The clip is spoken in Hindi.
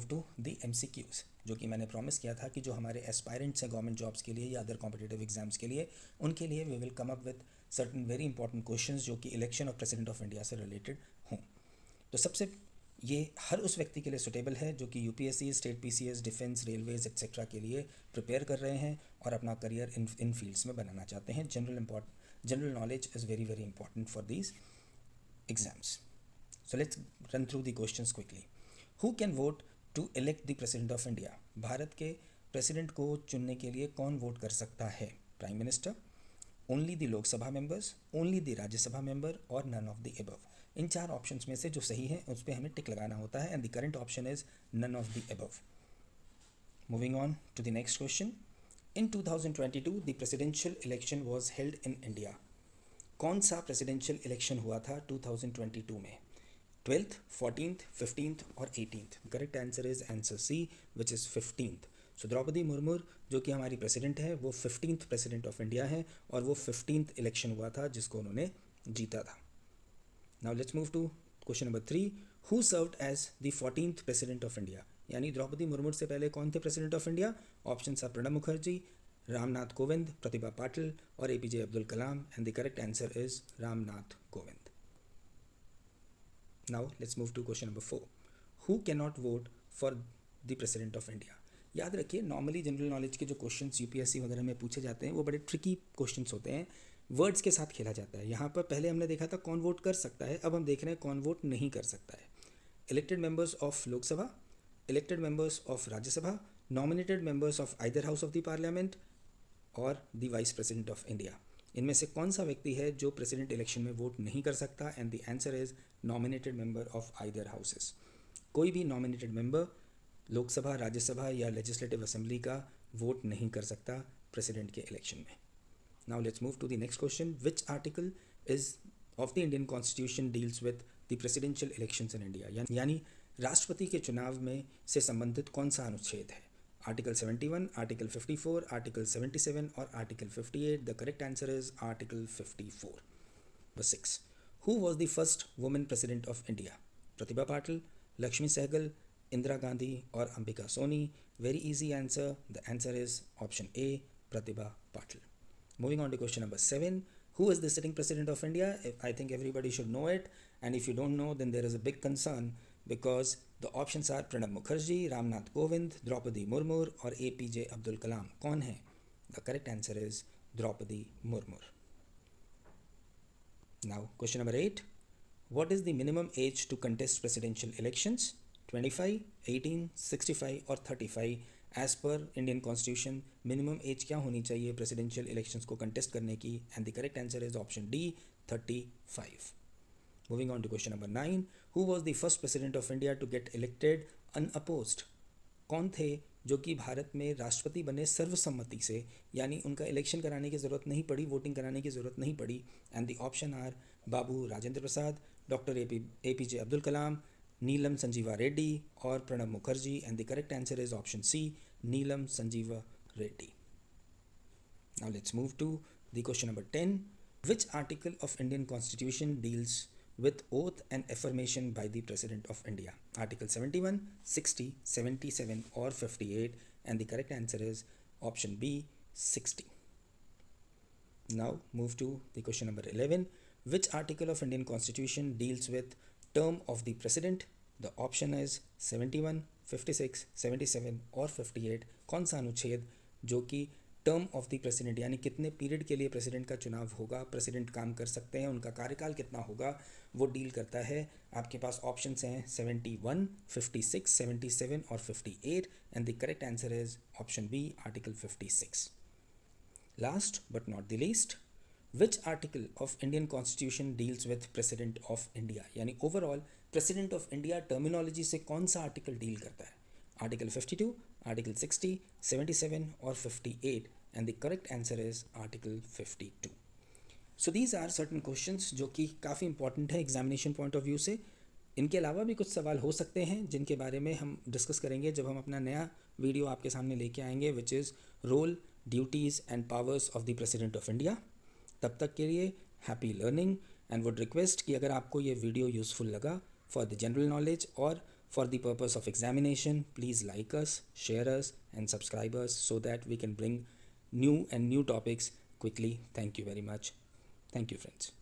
मूव टू द MCQs, जो कि मैंने प्रॉमिस किया था कि जो हमारे एस्पायरेंट्स हैं गवर्नमेंट जॉब्स के लिए या अदर कॉम्पिटिटिव एग्जाम्स के लिए, उनके लिए we will come up with certain very important questions जो कि election of president of India से रिलेटेड हों। तो सबसे ये हर उस व्यक्ति के लिए सुटेबल है जो कि UPSC, state PCS, defence, railways etcetera के लिए प्रिपेयर कर रहे हैं और अपना करियर इन फील्ड्स में बनाना चाहते हैं। General knowledge is very very important for these exams. So let's run through the questions quickly. Who can vote to elect the President of India? Bharat के प्रेसिडेंट को चुनने के लिए कौन वोट कर सकता है? Prime minister, only the Lok Sabha members, only the Rajya Sabha member और नन ऑफ द एबव. इन चार ऑप्शंस में से जो सही है उस पर हमें टिक लगाना होता है and the correct option is none of the above. Moving on to the next question. In 2022 the presidential election was held in India. कौन सा प्रेसिडेंशियल इलेक्शन हुआ था 2022 में? 12th, 14th, 15th और 18th. Correct answer is answer C, which is 15th. सो द्रौपदी मुर्मू जो कि हमारी प्रेसिडेंट है वो 15th प्रेसिडेंट ऑफ इंडिया है और वो 15th इलेक्शन हुआ था जिसको उन्होंने जीता था. Now let's move to question number 3. Who served as the 14th president of India? यानी द्रौपदी मुर्मू से पहले कौन थे president of India? Option are Pranab Mukherjee, Ramnath Kovind, Pratibha Patil और APJ Abdul Kalam and the correct answer is Ramnath Kovind. Now let's move to question number 4. Who cannot vote for the President of India? याद रखिए नॉर्मली जनरल नॉलेज के जो क्वेश्चंस UPSC वगैरह में पूछे जाते हैं वो बड़े ट्रिकी क्वेश्चंस होते हैं, वर्ड्स के साथ खेला जाता है. यहाँ पर पहले हमने देखा था कौन वोट कर सकता है, अब हम देख रहे हैं कौन वोट नहीं कर सकता है. Elected members of Lok Sabha, elected members of Rajya Sabha, nominated members of either house of the parliament और the vice president of India. इनमें से कौन सा व्यक्ति है जो प्रेसिडेंट इलेक्शन में वोट नहीं कर सकता? And the answer is nominated member of either houses. कोई भी नॉमिनेटेड मेंबर लोकसभा, राज्यसभा या लेजिस्लेटिव असेंबली का वोट नहीं कर सकता प्रेसिडेंट के इलेक्शन में. Now let's move to the next question. Which article is of the Indian constitution deals with the presidential elections in India? यानी राष्ट्रपति के चुनाव में से संबंधित कौन सा अनुच्छेद है? आर्टिकल 71, आर्टिकल 54, आर्टिकल 77 और article 58. The correct answer is article 54. Number 6. Who was the first women president of India? Pratibha Patil, Lakshmi Sahgal, Indira Gandhi और Ambika Soni. Very easy answer. The answer is option A, Pratibha Patil. Moving on to question number 7. Who is the sitting president of India? I think everybody should know it, and if you don't know then there is a big concern because the options are Pranab Mukherjee, Ramnath Kovind, Draupadi Murmu और APJ Abdul Kalam. कौन है? The correct answer is Draupadi Murmu. Now question number 8. What is the minimum age to contest presidential elections? 25, 18, 65 और 35. As per Indian constitution minimum age क्या होनी चाहिए प्रेसिडेंशियल इलेक्शंस को कंटेस्ट करने की? And the correct answer is option D, 35. Moving on to question number 9. Who was the first president of India to get elected unopposed? कौन थे जो कि भारत में राष्ट्रपति बने सर्वसम्मति से, यानी उनका इलेक्शन कराने की ज़रूरत नहीं पड़ी, वोटिंग कराने की ज़रूरत नहीं पड़ी? And the option are Babu Rajendra Prasad, doctor APJ Abdul Kalam, Neelam Sanjiva Reddy और Pranab Mukherjee. And the correct answer is option C, Neelam Sanjiva Reddy. Now let's move to the question number 10. Which article of Indian constitution deals with oath and affirmation by the President of India? Article 71, 60, 77 or 58. And the correct answer is option B, 60. Now move to the question number 11. Which article of Indian Constitution deals with term of the President? The option is 71, 56, 77 or 58. कौन सा अनुच्छेद जो कि टर्म ऑफ द प्रेसिडेंट यानी कितने पीरियड के लिए प्रेसिडेंट का चुनाव होगा, प्रेसिडेंट काम कर सकते हैं, उनका कार्यकाल कितना होगा, वो डील करता है? आपके पास ऑप्शंस हैं 71, 56, 77 और 58. And the correct answer is option B, article 56. Last but not the least. Which article of Indian constitution deals with president of India? यानी overall president of India terminology से कौन सा आर्टिकल डील करता है? आर्टिकल 52, आर्टिकल 60, 77 और 58. And the correct answer is article 52. So these are certain questions जो कि काफ़ी इंपॉर्टेंट है एग्जामिनेशन पॉइंट ऑफ व्यू से. इनके अलावा भी कुछ सवाल हो सकते हैं जिनके बारे में हम डिस्कस करेंगे जब हम अपना नया वीडियो आपके सामने लेके आएंगे, which is role, duties and powers of the president of India. तब तक के लिए happy learning and would request कि अगर आपको ये वीडियो यूज़फुल लगा फॉर द जनरल नॉलेज और For the purpose of examination, please like us, share us, and subscribe us so that we can bring new topics quickly. Thank you very much. Thank you, friends.